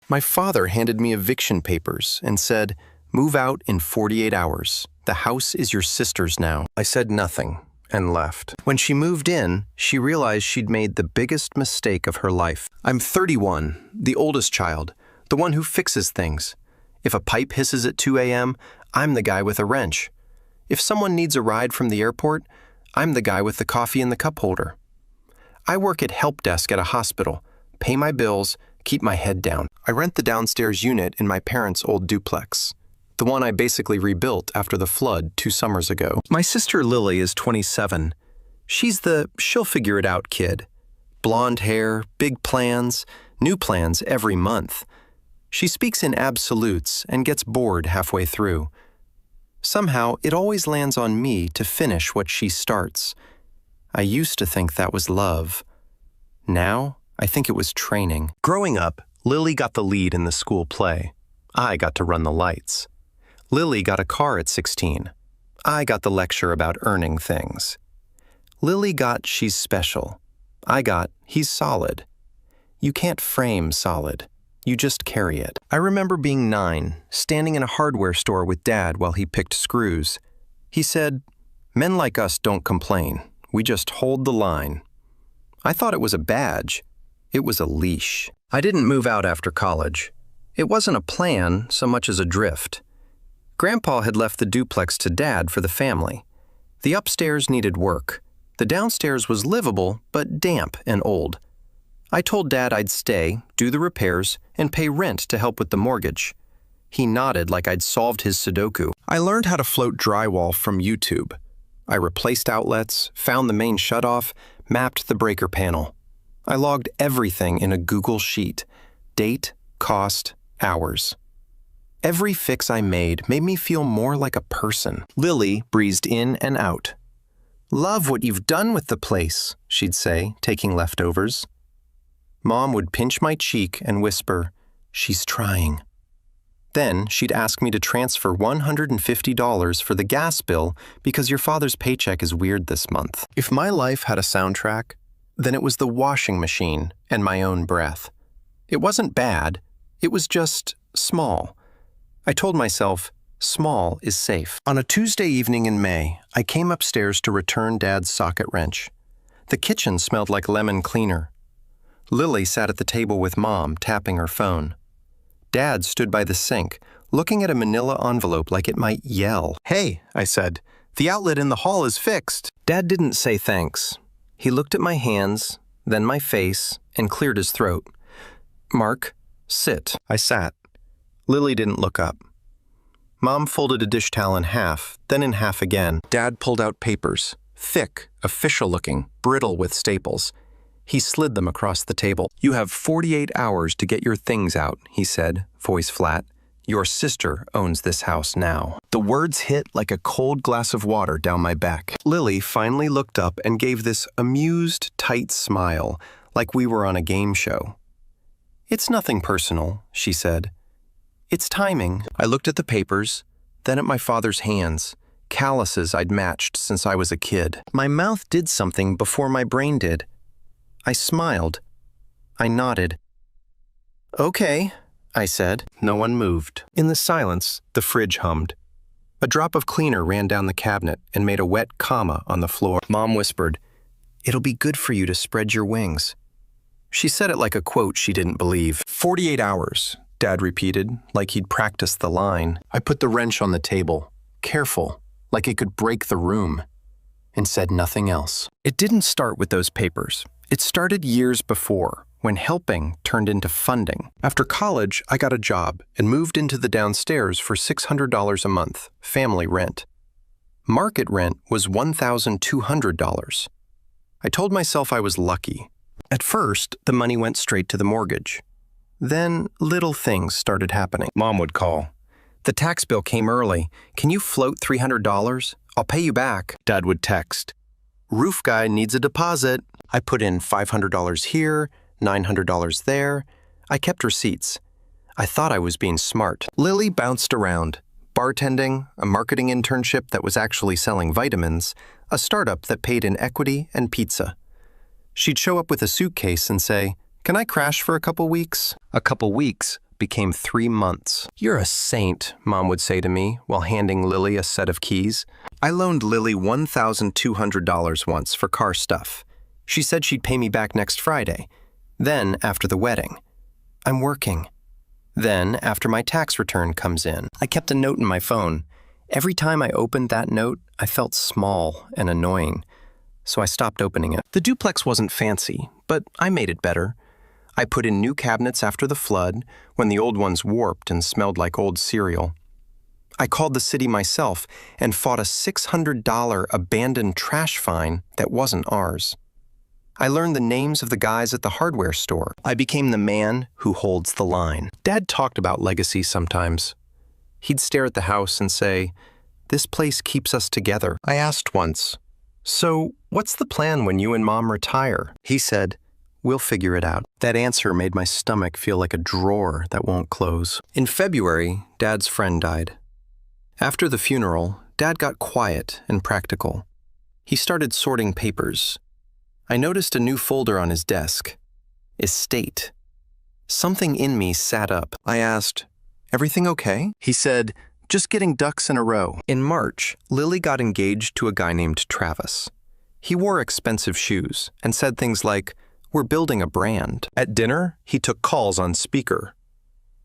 My father handed me eviction papers and said, "Move out in 48 hours. The house is your sister's now." I said nothing and left. When she moved in, she realized she'd made the biggest mistake of her life. I'm 31, the oldest child, the one who fixes things. If a pipe hisses at 2 a.m., I'm the guy with a wrench. If someone needs a ride from the airport, I'm the guy with the coffee in the cup holder. I work at help desk at a hospital, pay my bills, keep my head down. I rent the downstairs unit in my parents' old duplex, the one I basically rebuilt after the flood 2 summers ago. My sister Lily is 27. She's the she'll-figure-it-out kid. Blonde hair, big plans, new plans every month. She speaks in absolutes and gets bored halfway through. Somehow, it always lands on me to finish what she starts. I used to think that was love. Now, I think it was training. Growing up, Lily got the lead in the school play. I got to run the lights. Lily got a car at 16. I got the lecture about earning things. Lily got she's special. I got he's solid. You can't frame solid. You just carry it. I remember being 9, standing in a hardware store with Dad while he picked screws. He said, "Men like us don't complain. We just hold the line." I thought it was a badge. It was a leash. I didn't move out after college. It wasn't a plan so much as a drift. Grandpa had left the duplex to Dad for the family. The upstairs needed work. The downstairs was livable, but damp and old. I told Dad I'd stay, do the repairs, and pay rent to help with the mortgage. He nodded like I'd solved his Sudoku. I learned how to float drywall from YouTube. I replaced outlets, found the main shutoff, mapped the breaker panel. I logged everything in a Google Sheet: date, cost, hours. Every fix I made me feel more like a person. Lily breezed in and out. "Love what you've done with the place," she'd say, taking leftovers. Mom would pinch my cheek and whisper, "She's trying." Then she'd ask me to transfer $150 for the gas bill because your father's paycheck is weird this month. If my life had a soundtrack, then it was the washing machine and my own breath. It wasn't bad, it was just small. I told myself, small is safe. On a Tuesday evening in May, I came upstairs to return Dad's socket wrench. The kitchen smelled like lemon cleaner. Lily sat at the table with Mom, tapping her phone. Dad stood by the sink, looking at a manila envelope like it might yell. "Hey," I said, "the outlet in the hall is fixed." Dad didn't say thanks. He looked at my hands, then my face, and cleared his throat. "Mark, sit." I sat. Lily didn't look up. Mom folded a dish towel in half, then in half again. Dad pulled out papers, thick, official-looking, brittle with staples. He slid them across the table. "You have 48 hours to get your things out," he said, voice flat. "Your sister owns this house now." The words hit like a cold glass of water down my back. Lily finally looked up and gave this amused, tight smile, like we were on a game show. "It's nothing personal," she said. "It's timing." I looked at the papers, then at my father's hands, calluses I'd matched since I was a kid. My mouth did something before my brain did. I smiled. I nodded. "Okay," I said. No one moved. In the silence, the fridge hummed. A drop of cleaner ran down the cabinet and made a wet comma on the floor. Mom whispered, "It'll be good for you to spread your wings." She said it like a quote she didn't believe. 48 hours, Dad repeated, like he'd practiced the line. I put the wrench on the table, careful, like it could break the room, and said nothing else. It didn't start with those papers. It started years before, when helping turned into funding. After college, I got a job and moved into the downstairs for $600 a month, family rent. Market rent was $1,200. I told myself I was lucky. At first, the money went straight to the mortgage. Then, little things started happening. Mom would call. "The tax bill came early. Can you float $300? I'll pay you back." Dad would text. "Roof guy needs a deposit." I put in $500 here, $900 there. I kept receipts. I thought I was being smart. Lily bounced around. Bartending, a marketing internship that was actually selling vitamins, a startup that paid in equity and pizza. She'd show up with a suitcase and say, "Can I crash for a couple weeks?" A couple weeks, became 3 months. "You're a saint," Mom would say to me while handing Lily a set of keys. I loaned Lily $1,200 once for car stuff. She said she'd pay me back next Friday. Then, after the wedding, "I'm working." Then, after my tax return comes in, I kept a note in my phone. Every time I opened that note, I felt small and annoying, so I stopped opening it. The duplex wasn't fancy, but I made it better. I put in new cabinets after the flood, when the old ones warped and smelled like old cereal. I called the city myself and fought a $600 abandoned trash fine that wasn't ours. I learned the names of the guys at the hardware store. I became the man who holds the line. Dad talked about legacy sometimes. He'd stare at the house and say, "This place keeps us together." I asked once, "So, what's the plan when you and Mom retire?" He said, "We'll figure it out." That answer made my stomach feel like a drawer that won't close. In February, Dad's friend died. After the funeral, Dad got quiet and practical. He started sorting papers. I noticed a new folder on his desk. Estate. Something in me sat up. I asked, "Everything okay?" He said, "Just getting ducks in a row." In March, Lily got engaged to a guy named Travis. He wore expensive shoes and said things like, "We're building a brand." At dinner, he took calls on speaker.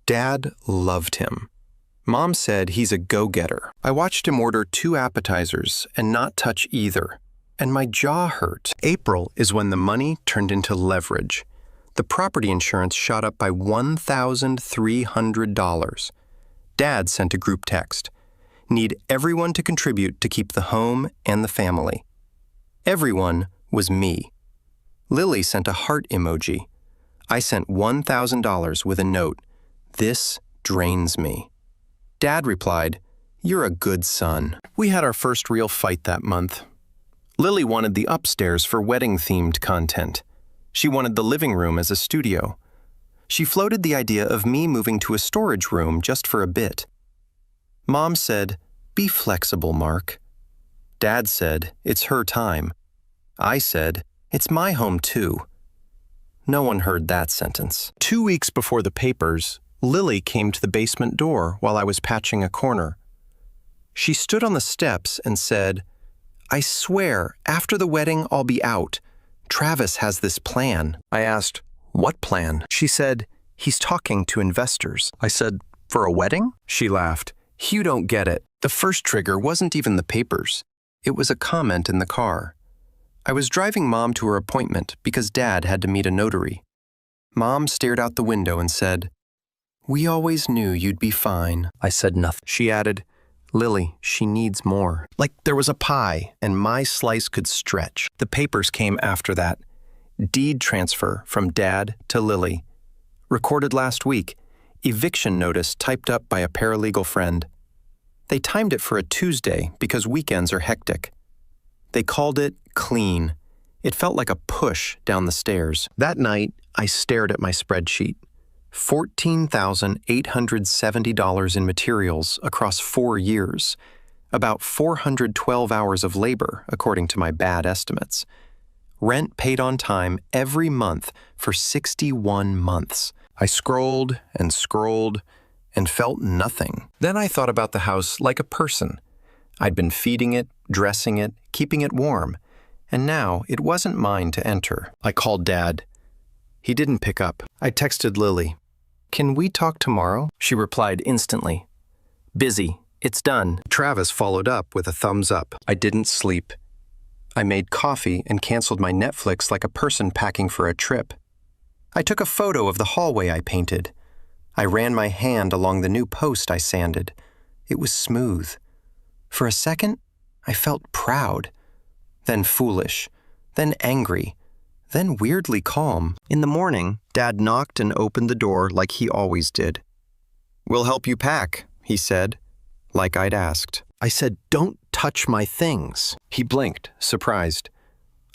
Dad loved him. Mom said he's a go-getter. I watched him order 2 appetizers and not touch either, and my jaw hurt. April is when the money turned into leverage. The property insurance shot up by $1,300. Dad sent a group text. "Need everyone to contribute to keep the home and the family." Everyone was me. Lily sent a heart emoji. I sent $1,000 with a note. "This drains me." Dad replied, "You're a good son." We had our first real fight that month. Lily wanted the upstairs for wedding-themed content. She wanted the living room as a studio. She floated the idea of me moving to a storage room just for a bit. Mom said, "Be flexible, Mark." Dad said, "It's her time." I said, "It's my home too." No one heard that sentence. 2 weeks before the papers, Lily came to the basement door while I was patching a corner. She stood on the steps and said, "I swear, after the wedding, I'll be out. Travis has this plan." I asked, "What plan?" She said, "He's talking to investors." I said, "For a wedding?" She laughed. "You don't get it." The first trigger wasn't even the papers. It was a comment in the car. I was driving Mom to her appointment because Dad had to meet a notary. Mom stared out the window and said, "We always knew you'd be fine." I said nothing. She added, "Lily, she needs more." Like there was a pie, and my slice could stretch. The papers came after that. Deed transfer from Dad to Lily. Recorded last week. Eviction notice typed up by a paralegal friend. They timed it for a Tuesday because weekends are hectic. They called it clean. It felt like a push down the stairs. That night, I stared at my spreadsheet. $14,870 in materials across 4 years. About 412 hours of labor, according to my bad estimates. Rent paid on time every month for 61 months. I scrolled and felt nothing. Then I thought about the house like a person. I'd been feeding it, dressing it, keeping it warm, and now it wasn't mine to enter. I called Dad. He didn't pick up. I texted Lily. "Can we talk tomorrow?" She replied instantly. "Busy. It's done." Travis followed up with a thumbs up. I didn't sleep. I made coffee and canceled my Netflix like a person packing for a trip. I took a photo of the hallway I painted. I ran my hand along the new post I sanded. It was smooth. For a second, I felt proud, then foolish, then angry, then weirdly calm. In the morning, Dad knocked and opened the door like he always did. "We'll help you pack," he said, like I'd asked. I said, "Don't touch my things." He blinked, surprised.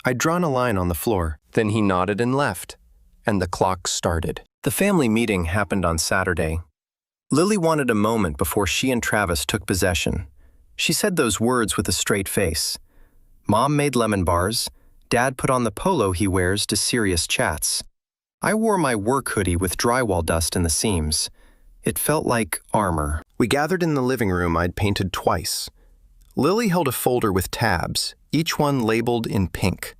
I'd drawn a line on the floor. Then he nodded and left, and the clock started. The family meeting happened on Saturday. Lily wanted a moment before she and Travis took possession. She said those words with a straight face. Mom made lemon bars. Dad put on the polo he wears to serious chats. I wore my work hoodie with drywall dust in the seams. It felt like armor. We gathered in the living room I'd painted twice. Lily held a folder with tabs, each one labeled in pink.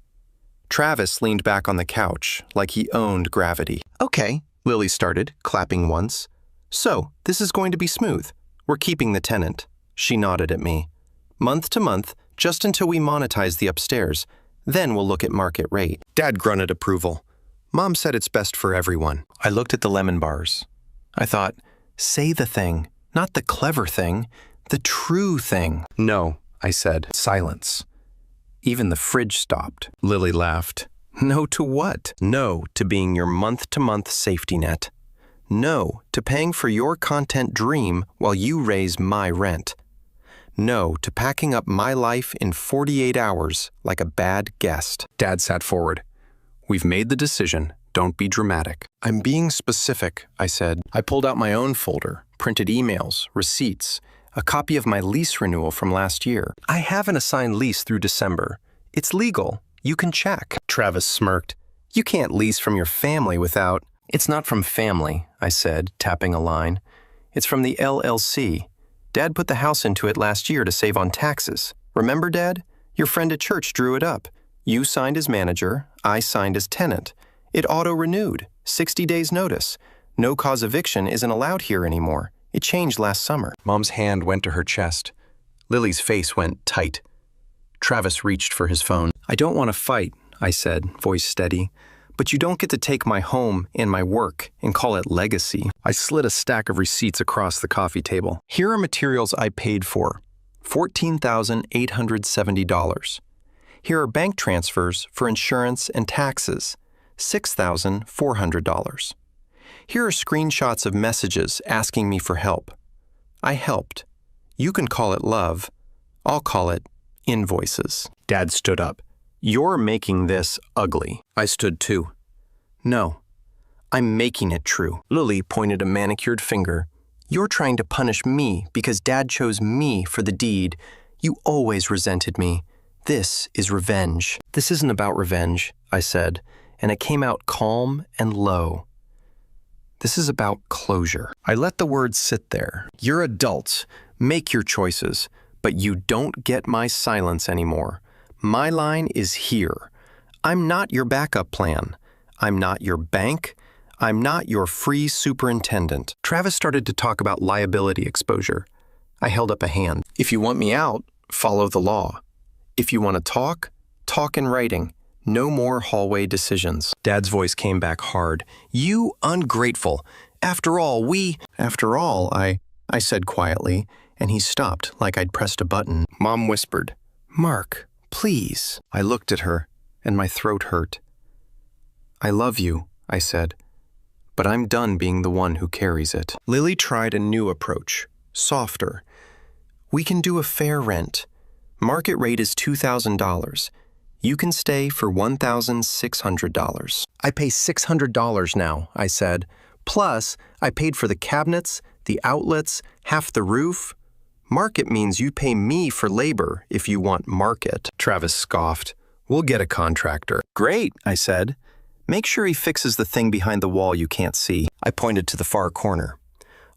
Travis leaned back on the couch, like he owned gravity. Okay, Lily started, clapping once. So, this is going to be smooth. We're keeping the tenant. She nodded at me. Month to month, just until we monetize the upstairs. Then we'll look at market rate. Dad grunted approval. Mom said it's best for everyone. I looked at the lemon bars. I thought, say the thing, not the clever thing, the true thing. No, I said. Silence. Even the fridge stopped. Lily laughed. No to what? No to being your month-to-month safety net. No to paying for your content dream while you raise my rent. No to packing up my life in 48 hours like a bad guest. Dad sat forward. We've made the decision. Don't be dramatic. I'm being specific, I said. I pulled out my own folder, printed emails, receipts, a copy of my lease renewal from last year. I have an assigned lease through December. It's legal. You can check. Travis smirked. You can't lease from your family without... It's not from family, I said, tapping a line. It's from the LLC. Dad put the house into it last year to save on taxes. Remember, Dad? Your friend at church drew it up. You signed as manager, I signed as tenant. It auto-renewed, 60 days notice. No-cause eviction isn't allowed here anymore. It changed last summer. Mom's hand went to her chest. Lily's face went tight. Travis reached for his phone. I don't want to fight, I said, voice steady. But you don't get to take my home and my work and call it legacy. I slid a stack of receipts across the coffee table. Here are materials I paid for. $14,870. Here are bank transfers for insurance and taxes. $6,400. Here are screenshots of messages asking me for help. I helped. You can call it love. I'll call it invoices. Dad stood up. You're making this ugly. I stood too. No, I'm making it true. Lily pointed a manicured finger. You're trying to punish me because Dad chose me for the deed. You always resented me. This is revenge. This isn't about revenge, I said, and it came out calm and low. This is about closure. I let the words sit there. You're adults. Make your choices, but you don't get my silence anymore. My line is here. I'm not your backup plan. I'm not your bank. I'm not your free superintendent. Travis started to talk about liability exposure. I held up a hand. If you want me out, follow the law. If you want to talk, talk in writing. No more hallway decisions. Dad's voice came back hard. You ungrateful. After all, I said quietly, and he stopped like I'd pressed a button. Mom whispered, Mark, please. I looked at her, and my throat hurt. I love you, I said, but I'm done being the one who carries it. Lily tried a new approach, softer. We can do a fair rent. Market rate is $2,000. You can stay for $1,600. I pay $600 now, I said. Plus, I paid for the cabinets, the outlets, half the roof. Market means you pay me for labor if you want market. Travis scoffed. We'll get a contractor. Great, I said. Make sure he fixes the thing behind the wall you can't see. I pointed to the far corner.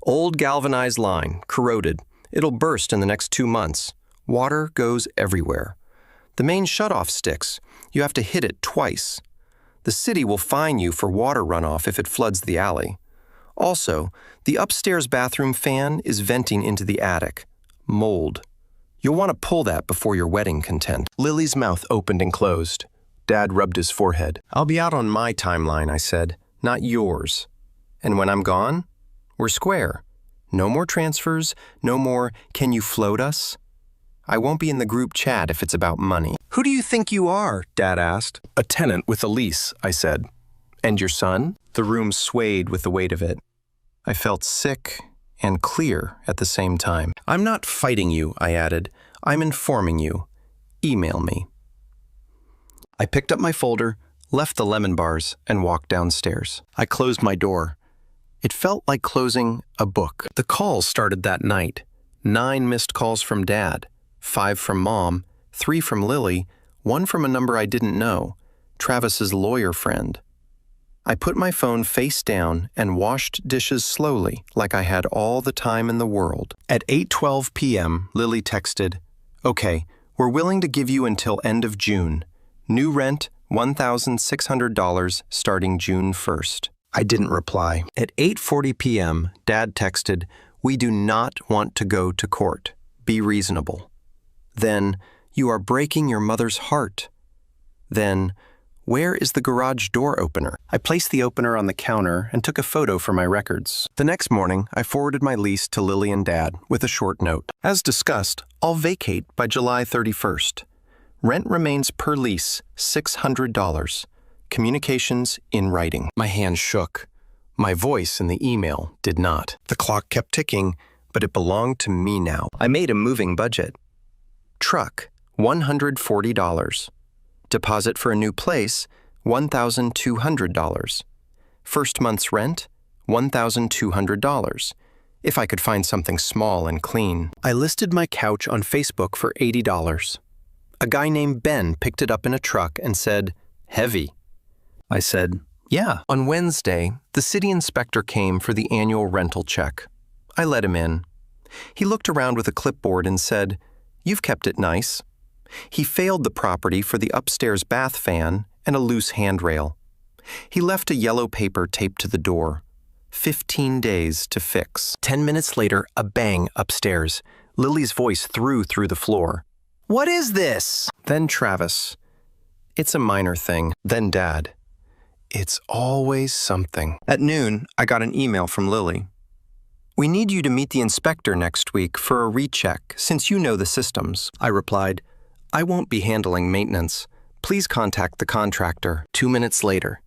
Old galvanized line, corroded. It'll burst in the next 2 months. Water goes everywhere. The main shutoff sticks. You have to hit it twice. The city will fine you for water runoff if it floods the alley. Also, the upstairs bathroom fan is venting into the attic. Mold. You'll want to pull that before your wedding content. Lily's mouth opened and closed. Dad rubbed his forehead. I'll be out on my timeline, I said, not yours. And when I'm gone, we're square. No more transfers, no more, can you float us? I won't be in the group chat if it's about money. Who do you think you are? Dad asked. A tenant with a lease, I said. And your son? The room swayed with the weight of it. I felt sick and clear at the same time. I'm not fighting you, I added. I'm informing you. Email me. I picked up my folder, left the lemon bars, and walked downstairs. I closed my door. It felt like closing a book. The calls started that night. 9 missed calls from Dad, 5 from Mom, 3 from Lily, 1 from a number I didn't know, Travis's lawyer friend. I put my phone face down and washed dishes slowly, like I had all the time in the world. At 8:12 p.m., Lily texted, "Okay, we're willing to give you until end of June. New rent, $1,600 starting June 1st. I didn't reply. At 8:40 p.m., Dad texted, "We do not want to go to court. Be reasonable." Then, "You are breaking your mother's heart." Then, "Where is the garage door opener?" I placed the opener on the counter and took a photo for my records. The next morning, I forwarded my lease to Lily and Dad with a short note. As discussed, I'll vacate by July 31st. Rent remains per lease, $600. Communications in writing. My hand shook. My voice in the email did not. The clock kept ticking, but it belonged to me now. I made a moving budget. Truck, $140. Deposit for a new place, $1,200. First month's rent, $1,200. If I could find something small and clean. I listed my couch on Facebook for $80. A guy named Ben picked it up in a truck and said, "Heavy." I said, "Yeah." On Wednesday, the city inspector came for the annual rental check. I let him in. He looked around with a clipboard and said, "You've kept it nice." He failed the property for the upstairs bath fan and a loose handrail. He left a yellow paper taped to the door. 15 days to fix. 10 minutes later, a bang upstairs. Lily's voice threw the floor. "What is this?" Then Travis. "It's a minor thing." Then Dad. "It's always something." At noon, I got an email from Lily. "We need you to meet the inspector next week for a recheck, since you know the systems." I replied, "I won't be handling maintenance. Please contact the contractor." 2 minutes later.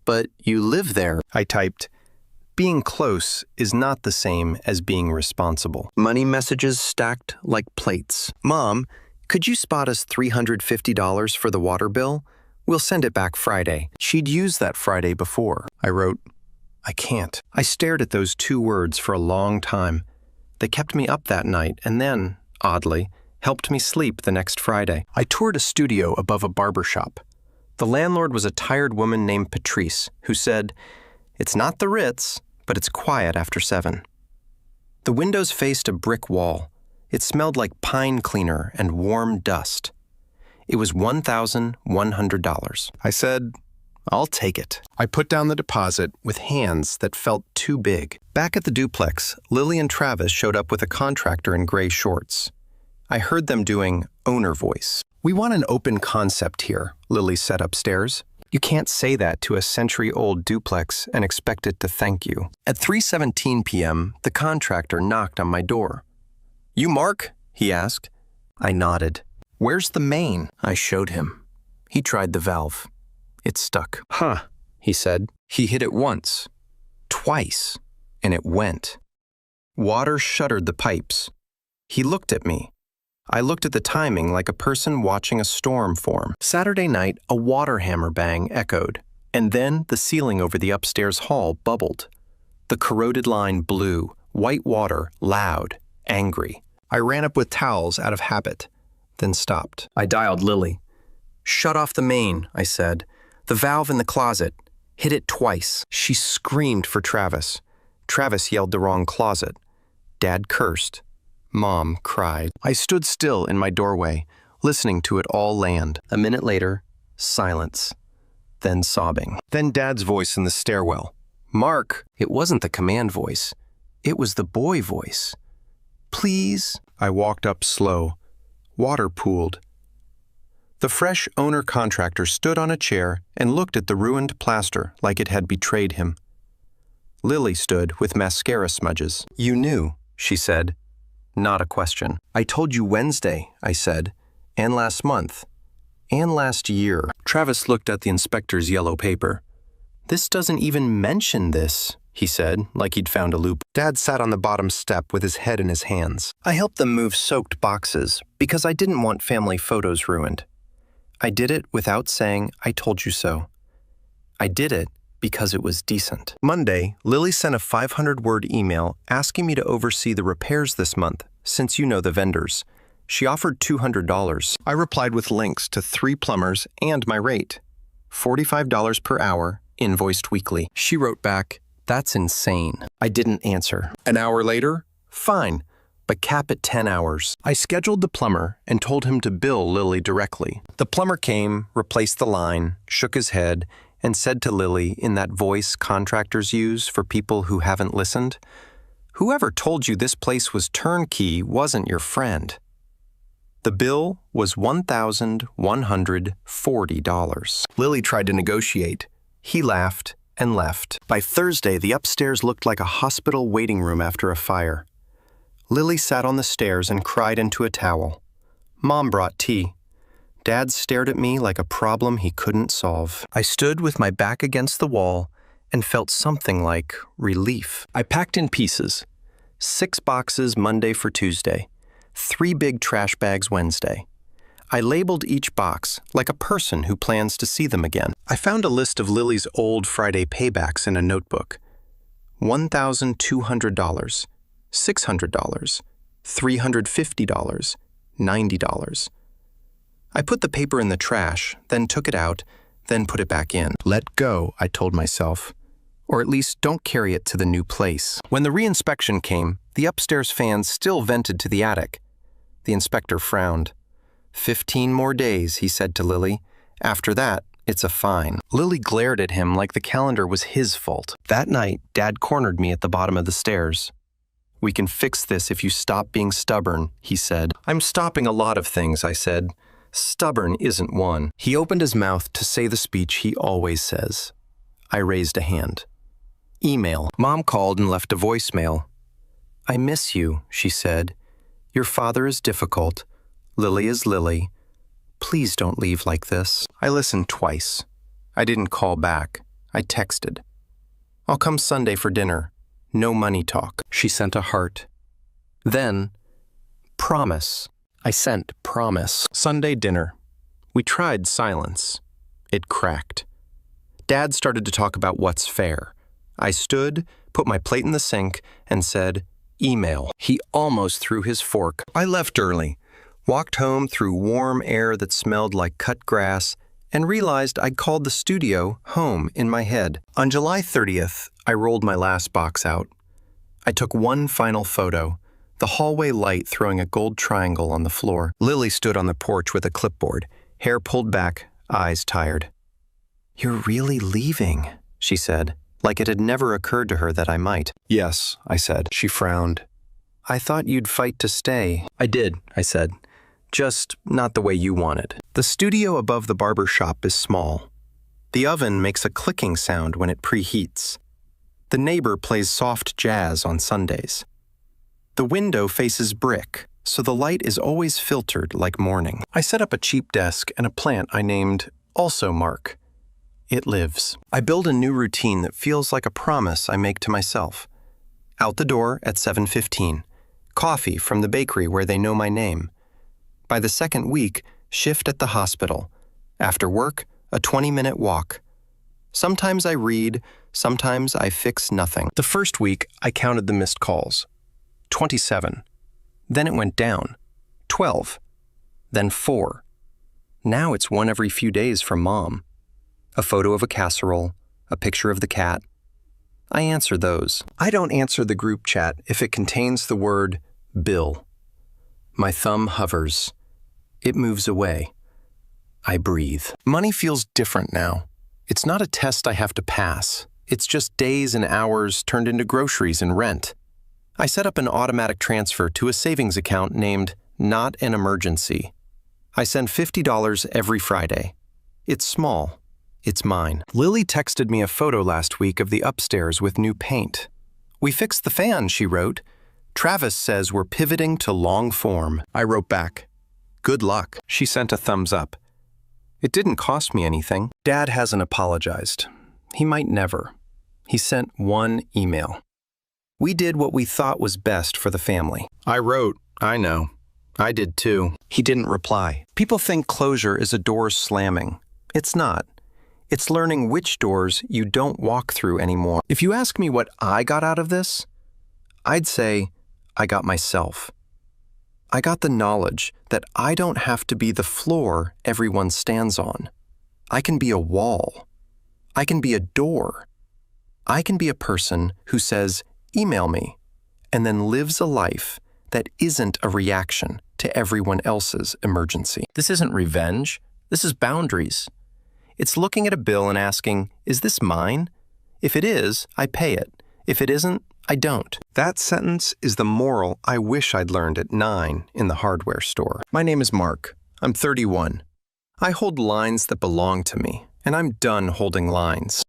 "But you live there," I typed. Being close is not the same as being responsible. Money messages stacked like plates. "Mom, could you spot us $350 for the water bill? We'll send it back Friday." She'd used that Friday before. I wrote, "I can't." I stared at those 2 words for a long time. They kept me up that night and then, oddly, helped me sleep the next Friday. I toured a studio above a barber shop. The landlord was a tired woman named Patrice, who said, "It's not the Ritz, but it's quiet after 7. The windows faced a brick wall. It smelled like pine cleaner and warm dust. It was $1,100. I said, "I'll take it." I put down the deposit with hands that felt too big. Back at the duplex, Lily and Travis showed up with a contractor in gray shorts. I heard them doing owner voice. "We want an open concept here," Lily said upstairs. "You can't say that to a century-old duplex and expect it to thank you." At 3:17 p.m., the contractor knocked on my door. "You Mark?" he asked. I nodded. "Where's the main?" I showed him. He tried the valve. It stuck. "Huh," he said. He hit it once, twice, and it went. Water shuddered the pipes. He looked at me. I looked at the timing like a person watching a storm form. Saturday night, a water hammer bang echoed, and then the ceiling over the upstairs hall bubbled. The corroded line blew, white water, loud, angry. I ran up with towels out of habit, then stopped. I dialed Lily. "Shut off the main," I said. "The valve in the closet. Hit it twice." She screamed for Travis. Travis yelled the wrong closet. Dad cursed. Mom cried. I stood still in my doorway, listening to it all land. A minute later, silence. Then sobbing. Then Dad's voice in the stairwell. "Mark." It wasn't the command voice. It was the boy voice. "Please." I walked up slow. Water pooled. The fresh owner-contractor stood on a chair and looked at the ruined plaster like it had betrayed him. Lily stood with mascara smudges. "You knew," she said. Not a question. "I told you Wednesday," I said, "and last month, and last year." Travis looked at the inspector's yellow paper. "This doesn't even mention this," he said, like he'd found a loop. Dad sat on the bottom step with his head in his hands. I helped them move soaked boxes because I didn't want family photos ruined. I did it without saying, "I told you so." I did it because it was decent. Monday, Lily sent a 500-word email asking me to oversee the repairs this month, since you know the vendors. She offered $200. I replied with links to 3 plumbers and my rate, $45 per hour invoiced weekly. She wrote back, "That's insane." I didn't answer. An hour later, "Fine, but cap at 10 hours. I scheduled the plumber and told him to bill Lily directly. The plumber came, replaced the line, shook his head, and said to Lily in that voice contractors use for people who haven't listened, "Whoever told you this place was turnkey wasn't your friend." The bill was $1,140. Lily tried to negotiate. He laughed and left. By Thursday, the upstairs looked like a hospital waiting room after a fire. Lily sat on the stairs and cried into a towel. Mom brought tea. Dad stared at me like a problem he couldn't solve. I stood with my back against the wall and felt something like relief. I packed in pieces. 6 boxes Monday for Tuesday. 3 big trash bags Wednesday. I labeled each box like a person who plans to see them again. I found a list of Lily's old Friday paybacks in a notebook. $1,200, $600, $350, $90. I put the paper in the trash, then took it out, then put it back in. Let go, I told myself. Or at least don't carry it to the new place. When the reinspection came, the upstairs fans still vented to the attic. The inspector frowned. 15 more days, he said to Lily. After that, it's a fine. Lily glared at him like the calendar was his fault. That night, Dad cornered me at the bottom of the stairs. "We can fix this if you stop being stubborn," he said. "I'm stopping a lot of things," I said. "Stubborn isn't one." He opened his mouth to say the speech he always says. I raised a hand. Email. Mom called and left a voicemail. "I miss you," she said. "Your father is difficult. Lily is Lily. Please don't leave like this." I listened twice. I didn't call back. I texted. "I'll come Sunday for dinner. No money talk." She sent a heart. Then, promise. I sent promise. Sunday dinner. We tried silence. It cracked. Dad started to talk about what's fair. I stood, put my plate in the sink, and said, "Email." He almost threw his fork. I left early, walked home through warm air that smelled like cut grass, and realized I'd called the studio home in my head. On July 30th, I rolled my last box out. I took one final photo, the hallway light throwing a gold triangle on the floor. Lily stood on the porch with a clipboard, hair pulled back, eyes tired. "You're really leaving," she said, like it had never occurred to her that I might. "Yes," I said. She frowned. "I thought you'd fight to stay." "I did," I said. "Just not the way you wanted." The studio above the barber shop is small. The oven makes a clicking sound when it preheats. The neighbor plays soft jazz on Sundays. The window faces brick, so the light is always filtered like morning. I set up a cheap desk and a plant I named Also Mark. It lives. I build a new routine that feels like a promise I make to myself. Out the door at 7:15. Coffee from the bakery where they know my name. By the second week, shift at the hospital. After work, a 20-minute walk. Sometimes I read, sometimes I fix nothing. The first week, I counted the missed calls. 27. Then it went down. 12. Then 4. Now it's one every few days from Mom. A photo of a casserole, a picture of the cat. I answer those. I don't answer the group chat if it contains the word bill. My thumb hovers. It moves away. I breathe. Money feels different now. It's not a test I have to pass. It's just days and hours turned into groceries and rent. I set up an automatic transfer to a savings account named Not an Emergency. I send $50 every Friday. It's small. It's mine. Lily texted me a photo last week of the upstairs with new paint. "We fixed the fan," she wrote. "Travis says we're pivoting to long form." I wrote back, "Good luck." She sent a thumbs up. It didn't cost me anything. Dad hasn't apologized. He might never. He sent one email. "We did what we thought was best for the family." I wrote, "I know. I did too." He didn't reply. People think closure is a door slamming. It's not. It's learning which doors you don't walk through anymore. If you ask me what I got out of this, I'd say I got myself. I got the knowledge that I don't have to be the floor everyone stands on. I can be a wall. I can be a door. I can be a person who says, email me, and then lives a life that isn't a reaction to everyone else's emergency. This isn't revenge. This is boundaries. It's looking at a bill and asking, is this mine? If it is, I pay it. If it isn't, I don't. That sentence is the moral I wish I'd learned at 9 in the hardware store. My name is Mark. I'm 31. I hold lines that belong to me, and I'm done holding lines.